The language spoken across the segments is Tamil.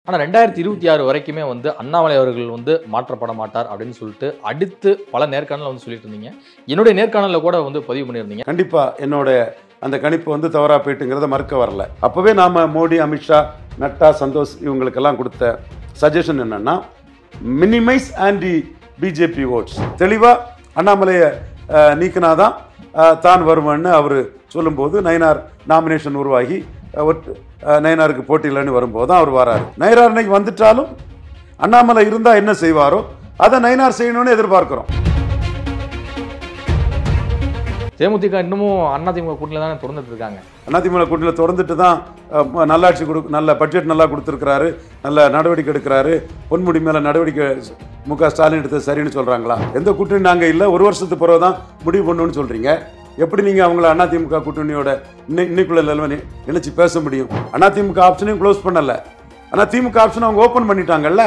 ஆனால் 2026 வரைக்குமே வந்து அண்ணாமலை அவர்கள் வந்து மாற்றப்பட மாட்டார் அப்படின்னு சொல்லிட்டு அடுத்து பல நேர்காணலில் வந்து சொல்லிட்டு இருந்தீங்க. என்னுடைய நேர்காணலில் கூட வந்து பதிவு பண்ணியிருந்தீங்க. கண்டிப்பாக என்னோட அந்த கணிப்பு வந்து தவறாக போயிட்டுங்கிறத மறுக்க வரல. அப்போவே நாம் மோடி, அமித்ஷா, நட்டா, சந்தோஷ் இவங்களுக்கெல்லாம் கொடுத்த சஜஷன் என்னென்னா மினிமைஸ் ஆன்டி பிஜேபி ஓட்ஸ். தெளிவாக அண்ணாமலையை நீக்கினாதான் தான் வருவான்னு அவர் சொல்லும்போது நயினார் நாமினேஷன் உருவாகி நயினாருக்கு போட்டியில்னு வரும்போது தான் அவர் வராரு. நயினார் இன்னைக்கு வந்துட்டாலும் அண்ணாமலை இருந்தால் என்ன செய்வாரோ அதை நயினார் செய்யணும்னு எதிர்பார்க்கிறோம். தேமுதிக இன்னமும் அதிமுக கூட்டணியில் தானே தொடர்ந்துட்டு இருக்காங்க. அதிமுக கூட்டணியில் தொடர்ந்துட்டு தான் நல்லாட்சி நல்ல பட்ஜெட் நல்லா கொடுத்துருக்கிறாரு, நல்ல நடவடிக்கை எடுக்கிறாரு. பொன்முடி மேலே நடவடிக்கை முக ஸ்டாலின் எடுத்தது சரின்னு சொல்கிறாங்களா? எந்த கூட்டணி நாங்கள் இல்லை, ஒரு வருஷத்துக்கு பிறகு தான் முடிவு பண்ணணும்னு சொல்கிறீங்க. எப்படி நீங்கள் அவங்கள அதிமுக கூட்டணியோட இன்னைக்குள்ள நிலைமை நினைச்சு பேச முடியும்? அதிமுக ஆப்ஷனையும் க்ளோஸ் பண்ணலை, ஆனால் திமுக ஆப்ஷனை அவங்க ஓப்பன் பண்ணிட்டாங்கல்ல.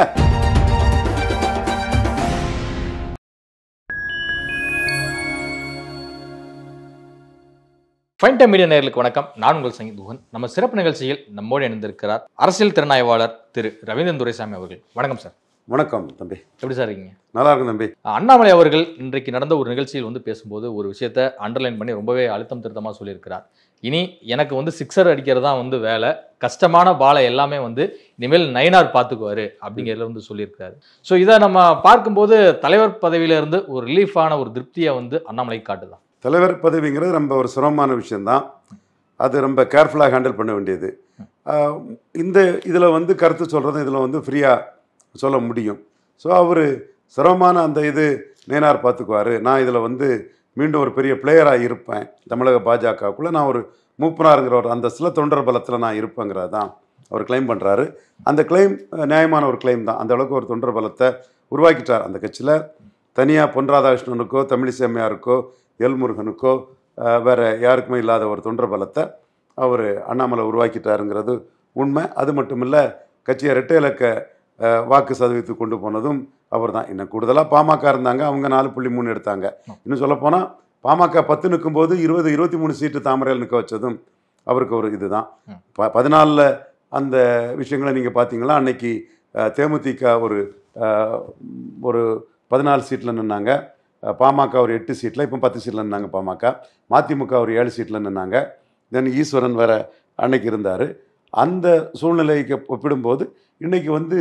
ஃபைன் டைம் மீடியா நேயர்களுக்கு வணக்கம். நான் உங்கள் சங்கீத் குஹன். நம்ம சிறப்பு நிகழ்ச்சியில் நம்மோடு இணைந்திருக்கிறார் அரசியல் திறனாய்வாளர் திரு ரவீந்திரன் துரைசாமி அவர்கள். வணக்கம் சார். வணக்கம் தம்பி. எப்படி சார் இருக்கீங்க? நல்லா இருக்கும் தம்பி. அண்ணாமலை அவர்கள் இன்றைக்கு நடந்த ஒரு நிகழ்ச்சியில் வந்து பேசும்போது ஒரு விஷயத்தை அண்டர்லைன் பண்ணி ரொம்பவே அழுத்தம் திருத்தமாக சொல்லியிருக்கிறார். இனி எனக்கு வந்து சிக்ஸர் அடிக்கிறது தான் வந்து வேலை, கஷ்டமான பாலை எல்லாமே வந்து இனிமேல் நயினார் பார்த்துக்குவாரு அப்படிங்கிறத வந்து சொல்லியிருக்காரு. ஸோ இதை நம்ம பார்க்கும்போது தலைவர் பதவியிலிருந்து ஒரு ரிலீஃபான ஒரு திருப்தியை வந்து அண்ணாமலைக்கு காட்டுதான். தலைவர் பதவிங்கிறது ரொம்ப ஒரு சிரமமான விஷயந்தான். அது ரொம்ப கேர்ஃபுல்லாக ஹேண்டில் பண்ண வேண்டியது. இந்த இதில் வந்து கருத்து சொல்கிறது இதில் வந்து ஃப்ரீயாக சொல்ல முடியும். ஸோ அவர் சிரமமான அந்த இது நயினார் பார்த்துக்குவார், நான் இதில் வந்து மீண்டும் ஒரு பெரிய பிளேயராக இருப்பேன், தமிழக பாஜகவுக்குள்ளே நான் ஒரு மூப்பனாருங்கிற ஒரு அந்த சில தொண்டர் பலத்தில் நான் இருப்பேங்கிறது தான் அவர் கிளைம் பண்ணுறாரு. அந்த கிளைம் நியாயமான ஒரு கிளைம் தான். அந்த அளவுக்கு ஒரு தொண்டர் பலத்தை உருவாக்கிட்டார் அந்த கட்சியில். தனியாக பொன் ராதாகிருஷ்ணனுக்கோ தமிழிசை அம்மையாருக்கோ எல்முருகனுக்கோ வேறு யாருக்குமே இல்லாத ஒரு தொண்டர் பலத்தை அவர் அண்ணாமலை உருவாக்கிட்டாருங்கிறது உண்மை. அது மட்டும் இல்லை, கட்சியை இரட்டை இலக்க வாக்கு சதவீதத்துக்கு கொண்டு போனதும் அவர் தான். இன்னும் கூடுதலாக பாமக இருந்தாங்க, அவங்க 4.3 எடுத்தாங்க. இன்னும் சொல்லப்போனால் பாமக 10 நிற்கும்போது 20-23 சீட்டு தாமரையில் நிற்க வச்சதும் அவருக்கு ஒரு இது தான். 14 அந்த விஷயங்களை நீங்கள் பார்த்தீங்களா? அன்னைக்கு தேமுதிக ஒரு 14 சீட்டில் நின்னாங்க, பாமக ஒரு 8 சீட்டில், இப்போ 10 சீட்டில் நின்னாங்க பாமக. மதிமுக ஒரு 7 சீட்டில் நின்னாங்க. தென் ஈஸ்வரன் வேற அன்னைக்கு இருந்தார். அந்த சூழ்நிலைக்கு ஒப்பிடும்போது இன்னைக்கு வந்து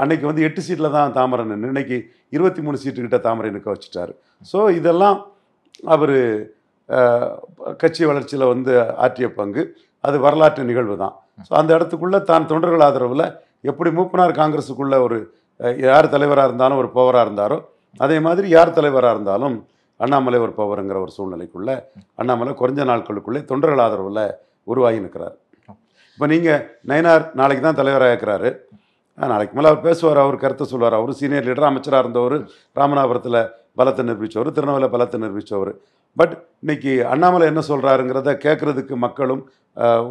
அன்னைக்கு வந்து 8 சீட்டில் தான் தாமரை நின்று இன்னைக்கு 23 சீட்டுக்கிட்ட தாமரை நிற்க வச்சுட்டாரு. ஸோ இதெல்லாம் அவர் கட்சி வளர்ச்சியில் வந்து ஆற்றிய பங்கு, அது வரலாற்று நிகழ்வு தான். ஸோ அந்த இடத்துக்குள்ளே தான் தொண்டர்கள் ஆதரவில் எப்படி மூப்பனார் காங்கிரஸுக்குள்ளே ஒரு யார் தலைவராக இருந்தாலும் ஒரு பவராக இருந்தாரோ, அதே மாதிரி யார் தலைவராக இருந்தாலும் அண்ணாமலை ஒரு பவருங்கிற ஒரு சூழ்நிலைக்குள்ளே அண்ணாமலை குறைஞ்ச நாட்களுக்குள்ளே தொண்டர்கள் ஆதரவில் உருவாகி நிற்கிறார். இப்போ நீங்கள் நயினார் நாளைக்கு தான் தலைவராக இருக்கிறாரு, நாளைக்கு மேலே அவர் பேசுவார், அவர் கருத்தை சொல்வார். அவர் சீனியர் லீடர், அமைச்சராக இருந்தவர், ராமநாதபுரத்தில் பலத்தை நிரூபித்தவர், திருநெல்வேலியில் பலத்தை நிரூபித்தவர். பட் இன்னைக்கு அண்ணாமலை என்ன சொல்கிறாருங்கிறத கேட்குறதுக்கு மக்களும்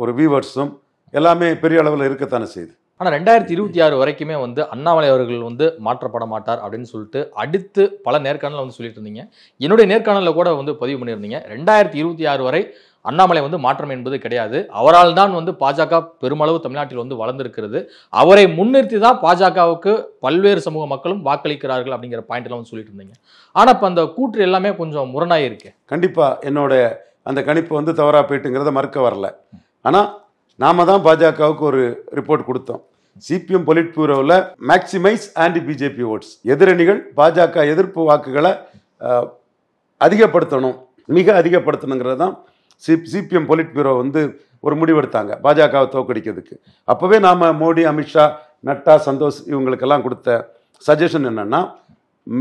ஒரு வியூவர்ஸும் எல்லாமே பெரிய அளவில் இருக்கத்தானே செய்யுது. ஆனால் 2026 வரைக்குமே வந்து அண்ணாமலை அவர்கள் வந்து மாற்றப்பட மாட்டார் அப்படின்னு சொல்லிட்டு அடுத்து பல நேர்காணலில் வந்து சொல்லிட்டு இருந்தீங்க. என்னுடைய நேர்காணலில் கூட வந்து பதிவு பண்ணியிருந்தீங்க. 2026 வரை அண்ணாமலை வந்து மாற்றம் என்பது கிடையாது, அவரால் தான் வந்து பாஜக பெருமளவு தமிழ்நாட்டில் வந்து வளர்ந்திருக்கிறது, அவரை முன்னிறுத்தி தான் பாஜகவுக்கு பல்வேறு சமூக மக்களும் வாக்களிக்கிறார்கள் அப்படிங்கிற பாயிண்ட்லாம் வந்து சொல்லிட்டு இருந்தீங்க. ஆனால் இப்போ அந்த கூற்று எல்லாமே கொஞ்சம் முரணாக இருக்கு. கண்டிப்பாக என்னோட அந்த கணிப்பு வந்து தவறாக போயிட்டுங்கிறத மறுக்க வரல. ஆனால் நாம தான் பாஜகவுக்கு ஒரு ரிப்போர்ட் கொடுத்தோம். சிபிஎம் பொலிட் பியூரோவில் மேக்சிமைஸ் ஆன்டி பிஜேபி ஓட்ஸ், எதிரணிகள் பாஜக எதிர்ப்பு வாக்குகளை அதிகப்படுத்தணும், மிக அதிகப்படுத்தணுங்கிறது தான் சிபிஎம் பொலிட் பியூரோ வந்து ஒரு முடிவெடுத்தாங்க பாஜகவை தோற்கடிக்கிறதுக்கு. அப்போவே நாம் மோடி, அமித்ஷா, நட்டா, சந்தோஷ் இவங்களுக்கெல்லாம் கொடுத்த சஜஷன் என்னென்னா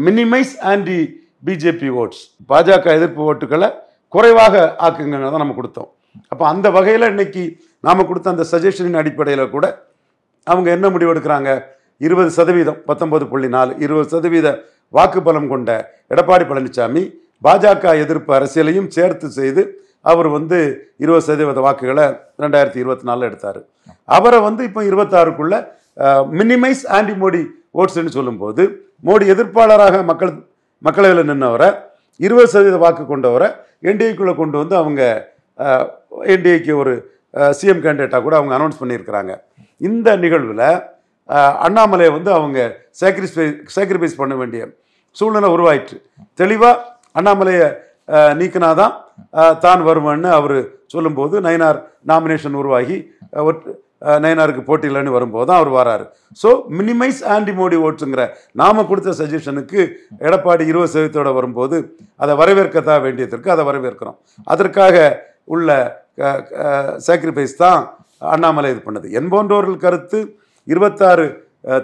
மினிமைஸ் ஆன்டி பிஜேபி ஓட்ஸ், பாஜக எதிர்ப்பு ஓட்டுகளை குறைவாக ஆக்குங்க தான் நம்ம கொடுத்தோம். அப்போ அந்த வகையில் இன்னைக்கு நாம் கொடுத்த அந்த சஜஷனின் அடிப்படையில் கூட அவங்க என்ன முடிவெடுக்கிறாங்க? 20%, 19.4, 20% வாக்கு பலம் கொண்ட எடப்பாடி பழனிசாமி பாஜக எதிர்ப்பு அரசியலையும் சேர்த்து செய்து அவர் வந்து 20% வாக்குகளை 2024 எடுத்தார். அவரை வந்து இப்போ 26க்குள்ள மினிமைஸ் ஆன்டி மோடி ஓட்ஸ்ன்னு சொல்லும்போது மோடி எதிர்ப்பாளராக மக்களவையில் நின்றவரை 20% வாக்கு கொண்டவரை என்டிஏக்குள்ளே கொண்டு வந்து அவங்க என்டிஏக்கு ஒரு சிஎம் கேண்டிடேட்டாக கூட அவங்க அனௌன்ஸ் பண்ணியிருக்கிறாங்க. இந்த நிகழ்வில் அண்ணாமலையை வந்து அவங்க சாக்ரிஃபைஸ் பண்ண வேண்டிய சூழ்நிலை உருவாயிற்று. தெளிவாக அண்ணாமலையை நீக்கினாதான் தான் வருவான்னு அவர் சொல்லும்போது நயினார் நாமினேஷன் உருவாகி நயினாருக்கு போட்டியில்னு வரும்போது தான் அவர் வராரு. ஸோ மினிமைஸ் ஆன்டி மோடி ஓட்ஸுங்கிற நாம கொடுத்த சஜஷனுக்கு எடப்பாடி 20% வரும்போது அதை வரவேற்கத்தான் வேண்டியதற்கு அதை வரவேற்கிறோம். அதற்காக உள்ள சாக்ரிஃபைஸ் தான் அண்ணாமலை இது பண்ணது. என் போன்றவர்கள் கருத்து 26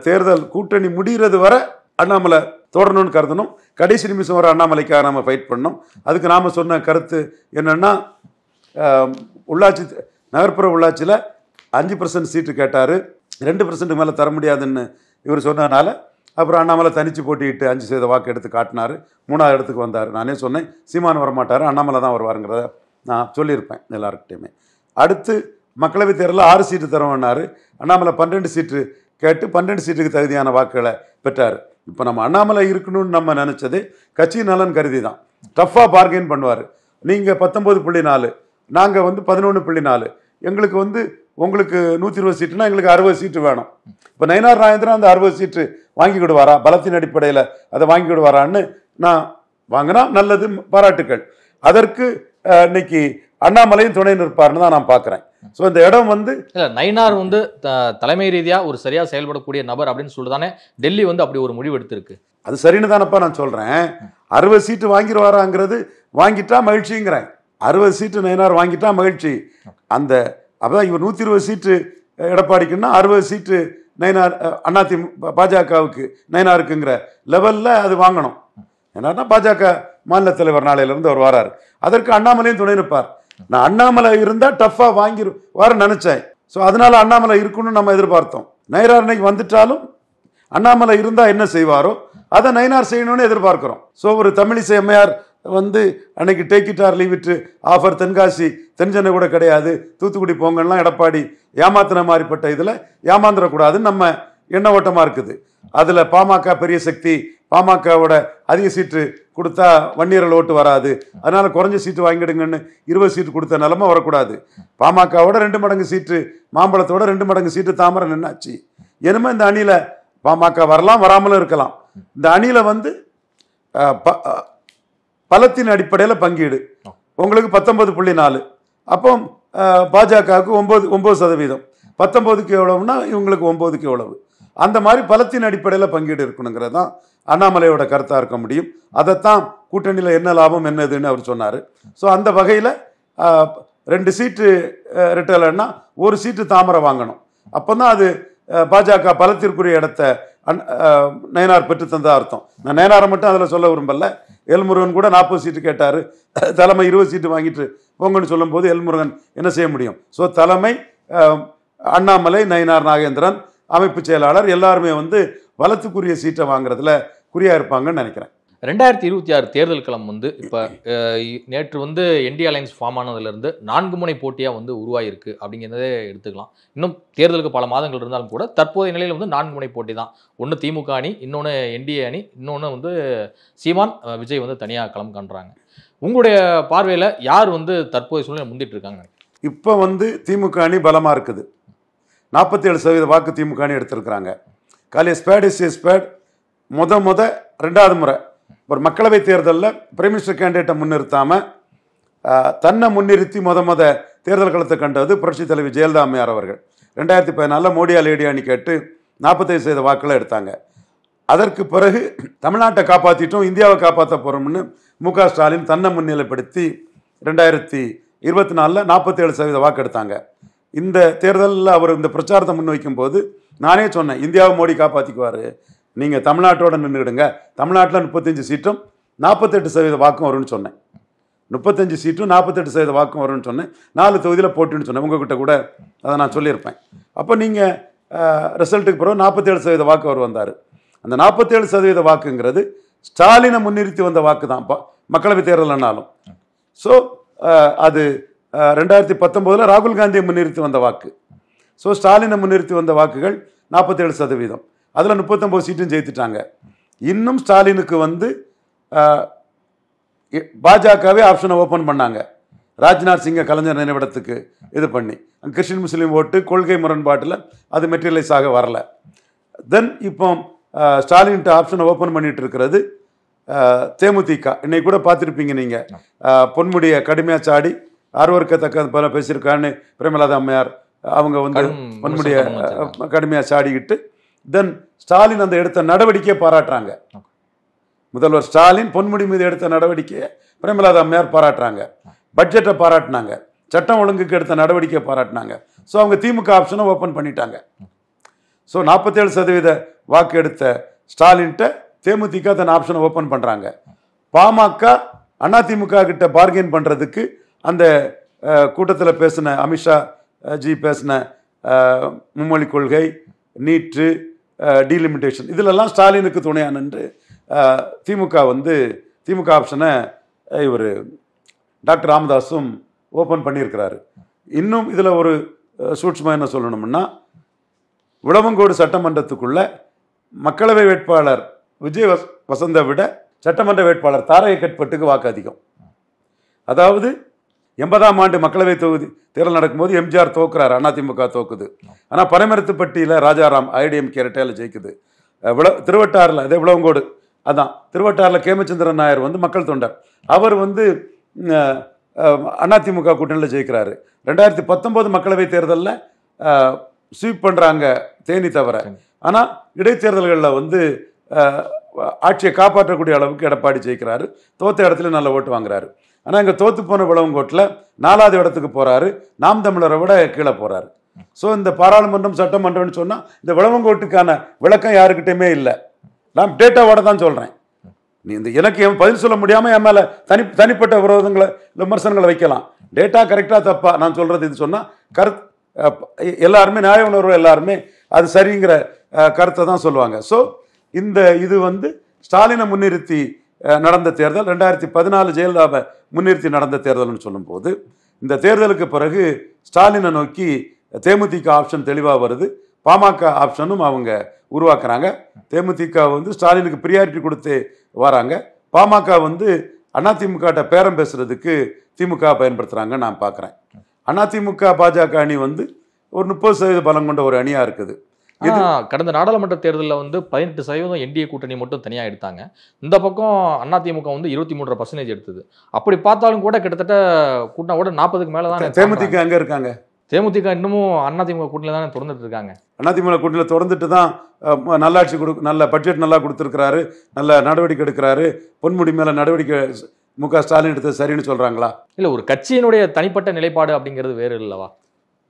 தேர்தல் கூட்டணி முடிகிறது வரை அண்ணாமலை தொடரணும்னு கருதணும். கடைசி நிமிஷம் வர அண்ணாமலைக்காக நம்ம ஃபைட் பண்ணோம். அதுக்கு நாம் சொன்ன கருத்து என்னென்னா, உள்ளாட்சி நகர்ப்புற உள்ளாட்சியில் 5% சீட்டு கேட்டார், 2% மேலே தர முடியாதுன்னு இவர் சொன்னதுனால அப்புறம் அண்ணாமலை தனிச்சு போட்டிட்டு 5% வாக்கு எடுத்து காட்டினார். 3வது இடத்துக்கு வந்தார். நானே சொன்னேன் சீமான் வரமாட்டார், அண்ணாமலை தான் வருவாருங்கிறத நான் சொல்லியிருப்பேன் எல்லாருக்கிட்டையுமே. அடுத்து மக்களவைத் தேர்தலில் 6 சீட்டு தரவேன்னாரு. அண்ணாமலை 12 சீட்டு கேட்டு 12 சீட்டுக்கு தகுதியான வாக்குகளை பெற்றார். இப்போ நம்ம அண்ணாமலை இருக்கணும்னு நம்ம நினச்சது கட்சி நலன் கருதி தான். டஃப்பாக பார்கெயின் பண்ணுவார். நீங்கள் 19.4, நாங்கள் வந்து 11.4, எங்களுக்கு வந்து உங்களுக்கு 120 சீட்டுனா எங்களுக்கு 60 சீட்டு வேணும். இப்போ நயினார் நாகேந்திரன் அந்த 60 சீட்டு வாங்கி விடுவாரா, பலத்தின் அடிப்படையில் அதை வாங்கி விடுவாரான்னு நான் வாங்கினா நல்லது, பாராட்டுக்கள். அதற்கு இன்னைக்கு அண்ணாமலையும் துணை நிற்பார்னு தான் நான் பார்க்குறேன். ஸோ இந்த இடம் வந்து நயினார் வந்து தலைமை ரீதியாக ஒரு சரியாக செயல்படக்கூடிய நபர் அப்படின்னு சொல்லிட்டு தானே டெல்லி வந்து அப்படி ஒரு முடிவு எடுத்திருக்கு. அது சரின்னு தானப்பா நான் சொல்கிறேன். 60 சீட்டு வாங்கிடுவாராங்கிறது வாங்கிட்டா மகிழ்ச்சிங்கிறேன். 60 சீட்டு நயினார் வாங்கிட்டா மகிழ்ச்சி. அந்த அப்பதான் இவர் 120 சீட்டு எடப்பாடிக்குன்னா 60 சீட்டு நயினார் பாஜகவுக்கு நயினாருக்குங்கிற லெவலில் அது வாங்கணும். ஏன்னா பாஜக மாநில தலைவர் நாளையிலேருந்து அவர் வராரு. அதற்கு அண்ணாமலையும் துணை நிற்பார். நான் அண்ணாமலை இருந்தால் டஃப்பாக வாங்கிடுவார் நினச்சேன். ஸோ அதனால அண்ணாமலை இருக்கணும்னு நம்ம எதிர்பார்த்தோம். நயினார் இன்னைக்கு வந்துட்டாலும் அண்ணாமலை இருந்தால் என்ன செய்வாரோ அதை நயினார் செய்யணும்னு எதிர்பார்க்குறோம். ஸோ ஒரு தமிழிசை அம்மையார் வந்து அன்னைக்கு take it or leave it offer, Tenkasi Thenchennai கூட கிடையாது, தூத்துக்குடி போங்கலாம் எடப்பாடி ஏமாத்தின மாதிரிப்பட்ட இதில் ஏமாந்துடக்கூடாதுன்னு நம்ம எண்ண ஓட்டமாக இருக்குது. அதில் பாமக பெரிய சக்தி, பாமகவோட அதிக சீட்டு கொடுத்தா வன்னியர்கள் ஓட்டு வராது, அதனால் குறைஞ்ச சீட்டு வாங்கிடுங்கன்னு 20 சீட்டு கொடுத்த நிலைமை வரக்கூடாது. பாமகவோட 2 மடங்கு சீட்டு, மாம்பழத்தோட 2 மடங்கு சீட்டு தாமரை நின்னாச்சு. இனிமே இந்த அணியில் பாமக வரலாம், வராமலும் இருக்கலாம். இந்த அணியில் வந்து பலத்தின் அடிப்படையில் பங்கீடு உங்களுக்கு 19.4, அப்போ பாஜகவுக்கு 9%, 19க்கு எவ்வளவுனா இவங்களுக்கு 9க்கு எவ்வளவு, அந்த மாதிரி பலத்தின் அடிப்படையில் பங்கீடு இருக்கணுங்கிறது தான் அண்ணாமலையோட கருத்தாக இருக்க முடியும். அதைத்தான் கூட்டணியில் என்ன லாபம் என்னதுன்னு அவர் சொன்னார். ஸோ அந்த வகையில் 2 சீட்டு ரிட்டர்னா 1 சீட்டு தாமரை வாங்கணும். அப்போ தான் அது பாஜக பலத்திற்குரிய இடத்த நயினார் பெற்று தந்தா அர்த்தம். நான் நயினாரை மட்டும் அதில் சொல்ல விரும்பல. எல்முருகன் கூட 40 சீட்டு கேட்டார், தலைமை 20 சீட்டு வாங்கிட்டு போங்கன்னு சொல்லும்போது எல்முருகன் என்ன செய்ய முடியும்? ஸோ தலைமை, அண்ணாமலை, நயினார் நாகேந்திரன், அமைப்பு செயலாளர் எல்லாருமே வந்து வலத்துக்குரிய சீட்டை வாங்குறதுல குறியா இருப்பாங்கன்னு நினைக்கிறேன். 2026 தேர்தல் களம் வந்து இப்போ நேற்று வந்து என்டிஏ அலையன்ஸ் ஃபார்ம் ஆனதுலேருந்து 4 முனை போட்டியாக வந்து உருவாயிருக்கு அப்படிங்கிறதே எடுத்துக்கலாம். இன்னும் தேர்தலுக்கு பல மாதங்கள் இருந்தாலும் கூட தற்போதைய நிலையில் வந்து 4 முனை போட்டி தான். ஒன்று திமுக அணி, இன்னொன்று என்டிஏ அணி, இன்னொன்று வந்து சீமான் விஜய் வந்து தனியாக களம் காண்றாங்க. உங்களுடைய பார்வையில் யார் வந்து தற்போதைய சூழ்நிலை முந்திட்டு இருக்காங்க? இப்போ வந்து திமுக அணி பலமாக இருக்குது. 47% வாக்கு திமுக அணி எடுத்திருக்கிறாங்க. காலைய ஸ்பேட் இஸ் ஸ்பேட். ரெண்டாவது முறை ஒரு மக்களவை தேர்தலில் பிரைம் மினிஸ்டர் கேண்டிடேட்டை முன்னிறுத்தாமல் தன்னை முன்னிறுத்தி தேர்தல் களத்தை கண்டது புரட்சித் தலைவி ஜெயலலிதா அம்மையார் அவர்கள். 2014 மோடியா லேடியானி கேட்டு 45% வாக்களை எடுத்தாங்க. அதற்கு பிறகு தமிழ்நாட்டை காப்பாற்றிட்டோம், இந்தியாவை காப்பாற்ற போகிறோம்னு முக ஸ்டாலின் தன்னை முன்னிலைப்படுத்தி 2024 47% வாக்கு எடுத்தாங்க. இந்த தேர்தலில் அவர் இந்த பிரச்சாரத்தை முன்வைக்கும் போது நானே சொன்னேன், இந்தியாவை மோடி காப்பாற்றிக்குவார், நீங்கள் தமிழ்நாட்டோட நின்றுடுங்க, தமிழ்நாட்டில் 35 சீட்டும் 48% வாக்கும் வரும்னு சொன்னேன். 35 சீட்டும் 48% வாக்கும் வரும்னு சொன்னேன். 4 தொகுதியில் போட்டுன்னு சொன்னேன். உங்ககிட்ட கூட அதை நான் சொல்லியிருப்பேன். அப்போ நீங்கள் ரிசல்ட்டுக்கு பிறகு 47% வாக்கு அவர் வந்தார். அந்த 47% வாக்குங்கிறது ஸ்டாலினை முன்னிறுத்தி வந்த வாக்கு தான் மக்களவை தேர்தல்னாலும். ஸோ அது 2019 ராகுல் காந்தியை முன்னிறுத்தி வந்த வாக்கு. ஸோ ஸ்டாலினை முன்னிறுத்தி வந்த வாக்குகள் 47%. அதில் 39 சீட்டும் ஜெயித்துட்டாங்க. இன்னும் ஸ்டாலினுக்கு வந்து பாஜகவே ஆப்ஷனை ஓப்பன் பண்ணாங்க. ராஜ்நாத் சிங்கை கலைஞர் நினைவிடத்துக்கு இது பண்ணி கிறிஸ்டின் முஸ்லீம் ஓட்டு கொள்கை முரண்பாட்டில் அது மெட்டீரியலைஸ் ஆக வரல. தென் இப்போ ஸ்டாலின்ட்டு ஆப்ஷனை ஓப்பன் பண்ணிட்டு இருக்கிறது தேமுதிக. இன்னைக்கு கூட பார்த்துருப்பீங்க நீங்கள், பொன்முடியை கடுமையாக சாடி ஆர்வர்க்கத்தக்க பல பேசியிருக்கான்னு பிரேமலதா அம்மையார் அவங்க வந்து பொன்முடியை கடுமையாக சாடிக்கிட்டு தென் ஸ்டாலின் அந்த எடுத்த நடவடிக்கையை பாராட்டுறாங்க. முதல்வர் ஸ்டாலின் பொன்முடி மீது எடுத்த நடவடிக்கையை பிரேமலதா அம்மையார் பாராட்டுறாங்க, பட்ஜெட்டை பாராட்டினாங்க, சட்டம் ஒழுங்குக்கு எடுத்த நடவடிக்கையை பாராட்டினாங்க. ஸோ அவங்க திமுக ஆப்ஷனை ஓப்பன் பண்ணிட்டாங்க. ஸோ 47% வாக்கு எடுத்த ஸ்டாலின்கிட்ட தேமுதிக தன் ஆப்ஷனை ஓப்பன் பண்ணுறாங்க. பாமக அதிமுக கிட்ட பார்கெயின் பண்ணுறதுக்கு அந்த கூட்டத்தில் பேசின அமித்ஷா ஜி பேசின மும்மொழி கொள்கை, நீட்டு, டீலிமிட்டேஷன் இதிலெல்லாம் ஸ்டாலினுக்கு துணையாக நின்று திமுக வந்து திமுக ஆப்ஷனை இவர் டாக்டர் ராமதாஸும் ஓப்பன் பண்ணியிருக்கிறாரு. இன்னும் இதில் ஒரு சூட்சுமா என்ன சொல்லணும்னா, விளவங்கோடு சட்டமன்றத்துக்குள்ள மக்களவை வேட்பாளர் விஜய் வசந்தை விட சட்டமன்ற வேட்பாளர் தாரகை கட்பட்டுக்கு வாக்கு அதிகம். அதாவது 80ஆம் ஆண்டு மக்களவை தொகுதி தேர்தல் நடக்கும்போது எம்ஜிஆர் தோக்குறாரு, அதிமுக தோக்குது. ஆனால் பனைமரத்துப்பட்டியில் ராஜாராம் ஐடிஎம்கே இரட்டையில் ஜெயிக்குது. திருவட்டாரில் அதே விளவங்கோடு அதான் திருவட்டாரில் கேமச்சந்திரன் நாயர் வந்து மக்கள் தொண்டர், அவர் வந்து அதிமுக கூட்டணியில் ஜெயிக்கிறாரு. 2019 மக்களவை தேர்தலில் ஸ்வீப் பண்ணுறாங்க தேனி தவிர. ஆனால் இடைத்தேர்தல்களில் வந்து ஆட்சியை காப்பாற்றக்கூடிய அளவுக்கு எடப்பாடி ஜெயிக்கிறாரு, தோத்த இடத்துல நல்ல ஓட்டு வாங்குறாரு. ஆனால் இங்கே தோத்து போன விளவங்கோட்டில் 4வது இடத்துக்கு போகிறாரு, நாம் தமிழரை விட கீழே போகிறாரு. ஸோ இந்த பாராளுமன்றம் சட்டமன்றம்னு சொன்னால் இந்த விளவங்கோட்டுக்கான விளக்கம் யாருக்கிட்டையுமே இல்லை. நான் டேட்டாவோட தான் சொல்கிறேன். நீ இந்த எனக்கு பதில் சொல்ல முடியாமல் என் மேலே தனிப்பட்ட விரோதங்களை விமர்சனங்களை வைக்கலாம். டேட்டா கரெக்டாக தப்பா நான் சொல்கிறது இது சொன்னால் எல்லாருமே நியாய உணர்வு எல்லாருமே அது சரிங்கிற கருத்தை தான் சொல்லுவாங்க. ஸோ இது வந்து ஸ்டாலினை முன்னிறுத்தி நடந்த தேர்தல், 2014 ஜெயலலிதாவை முன்னிறுத்தி நடந்த தேர்தல்னு சொல்லும்போது இந்த தேர்தலுக்கு பிறகு ஸ்டாலினை நோக்கி தேமுதிக ஆப்ஷன் தெளிவாக வருது, பாமக ஆப்ஷனும் அவங்க உருவாக்குறாங்க. தேமுதிக வந்து ஸ்டாலினுக்கு ப்ரியாரிட்டி கொடுத்து வராங்க, பாமக வந்து அதிமுக பேரம் பேசுறதுக்கு திமுக பயன்படுத்துகிறாங்க நான் பார்க்குறேன். அதிமுக பாஜக அணி வந்து ஒரு 30% பலம் கொண்ட ஒரு அணியாக இருக்குது. கடந்த நாடாளுமன்ற தேர்தலில் வந்து 18% என்டிஏ கூட்டணி மட்டும் தனியாக எடுத்தாங்க. இந்த பக்கம் அதிமுக வந்து 23% எடுத்தது. அப்படி பார்த்தாலும் கூட கிட்டத்தட்ட கூட்டணோட 40க்கு மேலே தான். தேமுதிக எங்கே இருக்காங்க? தேமுதிக இன்னமும் அதிமுக கூட்டணியில் தானே தொடர்ந்துட்டு இருக்காங்க. அதிமுக கூட்டணியில் தொடர்ந்துட்டு தான் நல்லாட்சி நல்ல பட்ஜெட் நல்லா கொடுத்துருக்கிறாரு, நல்ல நடவடிக்கை எடுக்கிறாரு. பொன்முடி மேலே நடவடிக்கை முக ஸ்டாலின் எடுத்தது சரின்னு சொல்கிறாங்களா? இல்லை, ஒரு கட்சியினுடைய தனிப்பட்ட நிலைப்பாடு அப்படிங்கிறது வேறு இல்லவா?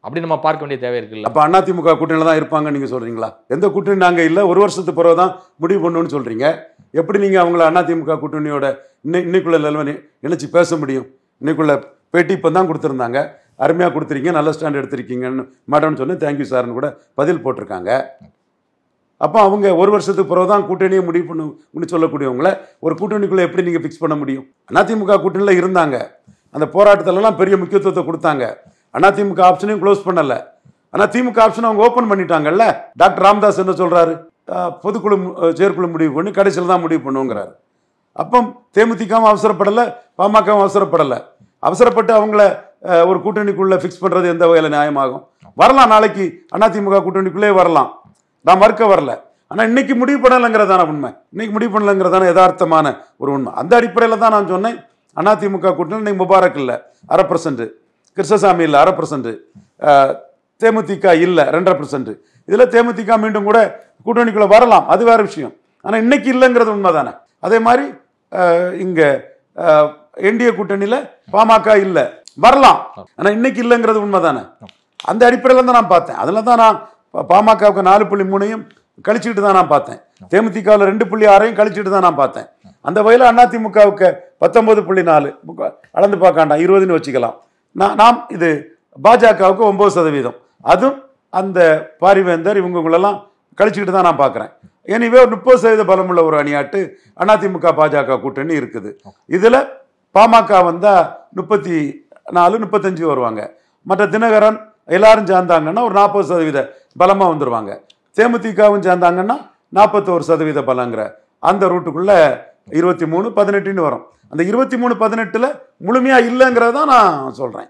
அப்படி நம்ம பார்க்க வேண்டிய தேவை இருக்குல்ல. அப்போ அதிமுக கூட்டணியில் தான் இருப்பாங்க நீங்கள் சொல்கிறீங்களா? எந்த கூட்டணி நாங்கள் இல்லை, ஒரு வருஷத்துக்கு பிறகு தான் முடிவு பண்ணணும்னு சொல்கிறீங்க. எப்படி நீங்கள் அவங்கள அதிமுக கூட்டணியோட இன்னைக்குள்ள நிலைமை இணைச்சி பேச முடியும்? இன்னைக்குள்ள பேட்டி இப்போ தான் கொடுத்துருந்தாங்க, அருமையாக கொடுத்துருக்கீங்க, நல்ல ஸ்டாண்ட் எடுத்திருக்கீங்கன்னு மேடம்னு சொன்னேன், தேங்க்யூ சார்னு கூட பதில் போட்டிருக்காங்க. அப்போ அவங்க ஒரு வருஷத்துக்கு பிறகு தான் கூட்டணியை முடிவு பண்ணு சொல்லக்கூடியவங்கள ஒரு கூட்டணிக்குள்ளே எப்படி நீங்கள் ஃபிக்ஸ் பண்ண முடியும்? அதிமுக கூட்டணியில் இருந்தாங்க, அந்த போராட்டத்திலலாம் பெரிய முக்கியத்துவத்தை கொடுத்தாங்க. அதிமுக ஆப்ஷனையும் க்ளோஸ் பண்ணலை, ஆனால் திமுக ஆப்ஷனை அவங்க ஓப்பன் பண்ணிட்டாங்கல்ல. டாக்டர் ராமதாஸ் என்ன சொல்கிறாரு? பொதுக்குழு செயற்குழு முடிவு பண்ணி கடைசியில் தான் முடிவு பண்ணுங்கிறாரு. அப்போ தேமுதிகவும் அவசரப்படலை, பாமகவும் அவசரப்படலை. அவசரப்பட்டு அவங்கள ஒரு கூட்டணிக்குள்ளே ஃபிக்ஸ் பண்ணுறது எந்த வகையில் நியாயமாகும்? வரலாம், நாளைக்கு அதிமுக கூட்டணிக்குள்ளே வரலாம், நான் மறுக்க வரல. ஆனால் இன்னைக்கு முடிவு பண்ணலைங்கிறதான உண்மை, இன்னைக்கு முடிவு பண்ணலைங்கிறதான யதார்த்தமான ஒரு உண்மை. அந்த அடிப்படையில் தான் நான் சொன்னேன் அதிமுக கூட்டணி இன்னைக்கு முபாரக் இல்லை 1/2%, கிருஷ்ணசாமி இல்லை 1/2%, தேமுதிக இல்லை 2.5%. இதில் தேமுதிக மீண்டும் கூட கூட்டணிக்குள்ளே வரலாம், அது வேறு விஷயம். ஆனால் இன்னைக்கு இல்லைங்கிறது உண்மை தானே. அதே மாதிரி இங்கே என்டிஏ கூட்டணியில் பாமக இல்லை, வரலாம், ஆனால் இன்னைக்கு இல்லைங்கிறது உண்மை தானே. அந்த அடிப்படையில் தான் நான் பார்த்தேன். அதில் தான் நான் பாமகவுக்கு 4.3 கழிச்சுக்கிட்டு தான் நான் பார்த்தேன், தேமுதிகவில் 2.6 கழிச்சுட்டு தான் நான் பார்த்தேன். அந்த வகையில் அதிமுகவுக்கு 19.4 அளந்து பார்க்காண்டாம், 20ன்னு வச்சுக்கலாம். நாம் இது பாஜகவுக்கு 9%, அதுவும் அந்த பாரிவேந்தர் இவங்களெல்லாம் கழிச்சுக்கிட்டு தான் நான் பார்க்குறேன். எனவே ஒரு 30% பலமுள்ள ஒரு அணியாட்டு அதிமுக பாஜக கூட்டணி இருக்குது. இதில் பாமக வந்தால் 34-35 வருவாங்க. மற்ற தினகரன் எல்லாரும் சேர்ந்தாங்கன்னா ஒரு 40% பலமாக வந்துடுவாங்க. தேமுதிகவும் சேர்ந்தாங்கன்னா 41% பலங்கிற அந்த ரூட்டுக்குள்ள 23-18 வரும். அந்த 23-18 முழுமையாக இல்லைங்கிறத தான் நான் சொல்கிறேன்.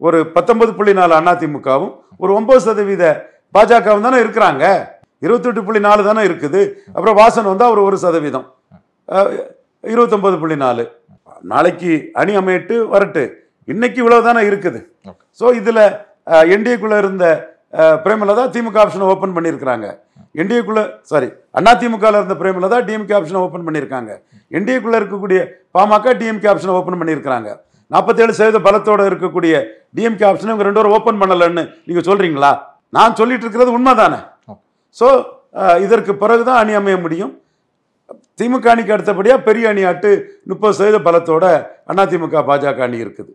ஒரு 19.4 அதிமுகவும் ஒரு 9% பாஜகவும் தானே இருக்கிறாங்க. 28.4 தானே இருக்குது. அப்புறம் வாசன் வந்து அவர் 1%, 29.4. நாளைக்கு அணி அமையிட்டு வரட்டு, இன்னைக்கு இவ்வளவு தானே இருக்குது. ஸோ இதுல என்டிஏக்குள்ள இருந்த பிரேமலதா திமுக ஆப்ஷனை ஓப்பன் பண்ணியிருக்கிறாங்க. என்டிஏக்குள்ள அதிமுக இருந்த பிரேமலதா டிஎம்கே ஆப்ஷனை ஓப்பன் பண்ணியிருக்காங்க. என்டிஏக்குள்ள இருக்கக்கூடிய பாமக டிஎம்கே ஆப்ஷனை ஓப்பன் பண்ணியிருக்காங்க. 47% பலத்தோட இருக்கக்கூடிய டிஎம்கே ஆப்ஷனை இவங்க 2 பேரும் ஓப்பன் பண்ணலன்னு நீங்க சொல்றீங்களா? நான் சொல்லிட்டு இருக்கிறது உண்மைதானே. ஸோ இதற்கு பிறகுதான் அணி அமைய முடியும். திமுக அணிக்கு அடுத்தபடியா பெரிய அணியாட்டு 30% பலத்தோட அதிமுக பாஜக அணி இருக்குது.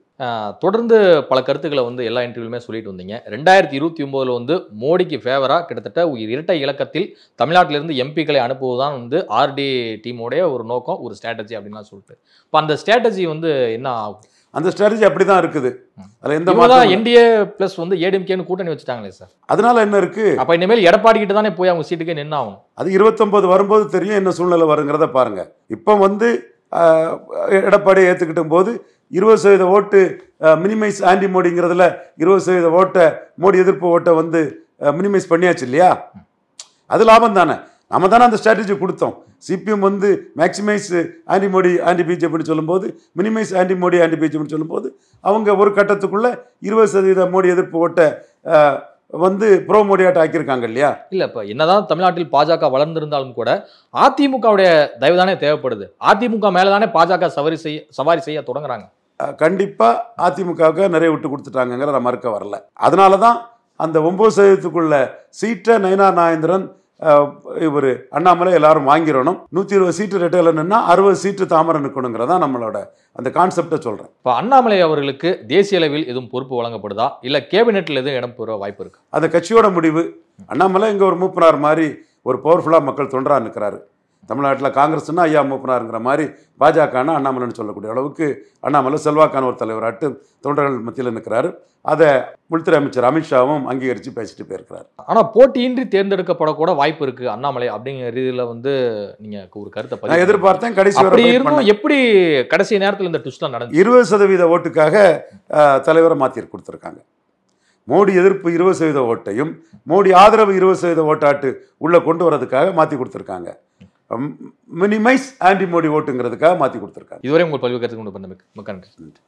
தொடர்ந்து பல கருத்துக்களை வந்து எல்லா இன்டர்வியூலுமே சொல்லிட்டு வந்தீங்க. 2029 வந்து மோடிக்கு ஃபேவரா கிட்டத்தட்ட இரட்டை இலக்கத்தில் தமிழ்நாட்டிலிருந்து எம்பிக்களை அனுப்புவதுதான் வந்து ஆர்டி டீமோடைய ஒரு நோக்கம், ஒரு ஸ்ட்ராட்டஜி அப்படின்லாம் சொல்லிட்டு, இப்போ அந்த ஸ்ட்ராட்டஜி வந்து என்ன ஆகும்? அந்த ஸ்ட்ராட்டஜி அப்படிதான் இருக்குது. அதுல எந்த என்டிஏ பிளஸ் வந்து ஏடிஎம்கேன்னு கூட்டணி வச்சுட்டாங்களே சார், அதனால என்ன இருக்கு? அப்ப இனிமேல் எடப்பாடி கிட்ட தானே போய் அவங்க சீட்டுக்கே நின்று ஆகும். அது 29 வரும்போது தெரியும் என்ன சூழ்நிலை வருங்கிறத பாருங்க. இப்போ வந்து எடப்பாடியை ஏத்துக்கிட்டும் போது 20% ஓட்டு மினிமைஸ் ஆன்டி மோடிங்கிறதுல 20% ஓட்டை மோடி எதிர்ப்பு ஓட்டை வந்து மினிமைஸ் பண்ணியாச்சு இல்லையா? அது லாபம் தானே. நம்ம தானே அந்த ஸ்ட்ராட்டஜி கொடுத்தோம். சிபிஎம் வந்து மேக்சிமைஸ் ஆன்டி மோடி ஆன்டி பிஜேபின்னு சொல்லும்போது, மினிமைஸ் ஆன்டி மோடி ஆன்டி பிஜேபின்னு சொல்லும்போது, அவங்க ஒரு கட்டத்துக்குள்ள 20% மோடி எதிர்ப்பு ஓட்டை வந்து ப்ரோ மோடியாட்ட ஆக்கியிருக்காங்க இல்லையா? இல்ல, இப்ப என்னதான் தமிழ்நாட்டில் பாஜக வளர்ந்திருந்தாலும் கூட அதிமுகவுடைய தயவுதானே தேவைப்படுது. அதிமுக மேலதானே பாஜக சவாரி செய்ய தொடங்குறாங்க. கண்டிப்பா அதிமுகவுக்கு நிறைய விட்டு கொடுத்துட்டாங்கிற மறுக்க வரல. அதனாலதான் அந்த 9%க்குள்ள சீட்டை நயினார் நாகேந்திரன் இவர் அண்ணாமலை எல்லாரும் வாங்கிடணும். 120 சீட்டு ரெட்டையில நின்னா 60 சீட்டு தாமரை நிற்கணுங்கிறதா நம்மளோட அந்த கான்செப்டை சொல்றேன். இப்போ அண்ணாமலை அவர்களுக்கு தேசிய அளவில் எதுவும் பொறுப்பு வழங்கப்படுதா, இல்ல கேபினெட்ல எதுவும் இடம் பெற வாய்ப்பு இருக்கு? அந்த கட்சியோட முடிவு. அண்ணாமலை இங்க ஒரு மூப்பனார் மாதிரி ஒரு பவர்ஃபுல்லா மக்கள் தொண்டரா நிற்கிறாரு. தமிழ்நாட்டில் காங்கிரஸ்னா ஐயா மூப்பனாருங்கிற மாதிரி பாஜகனா அண்ணாமலைன்னு சொல்லக்கூடிய அளவுக்கு அண்ணாமலை செல்வாக்கான ஒரு தலைவராட்டு தொண்டர்கள் மத்தியில் நிற்கிறாரு. அதை உள்துறை அமைச்சர் அமித்ஷாவும் அங்கீகரித்து பேசிட்டு போயிருக்கிறார். ஆனால் போட்டியின்றி தேர்ந்தெடுக்கப்படக்கூட வாய்ப்பு இருக்கு அண்ணாமலை அப்படிங்கிற ரீதியில் வந்து நீங்க ஒரு கருத்தை நான் எதிர்பார்த்தேன். கடைசி எப்படி கடைசி நேரத்தில் இந்த ட்விஸ்ட்லாம் நடந்து 20% ஓட்டுக்காக தலைவரை மாற்றி கொடுத்துருக்காங்க. மோடி எதிர்ப்பு 20% ஓட்டையும் மோடி ஆதரவு 20% ஓட்டாட்டு உள்ள கொண்டு வரதுக்காக மாற்றி கொடுத்துருக்காங்க. மினிமைஸ் ஆன்டி மோடி ஓட்டுங்கிறதுக்காக மாற்றி கொடுத்துருக்காங்க. இதுவரை உங்கள் பல்வேறு கருத்துக்கு கொண்டு பண்ண மிக்க நன்றி.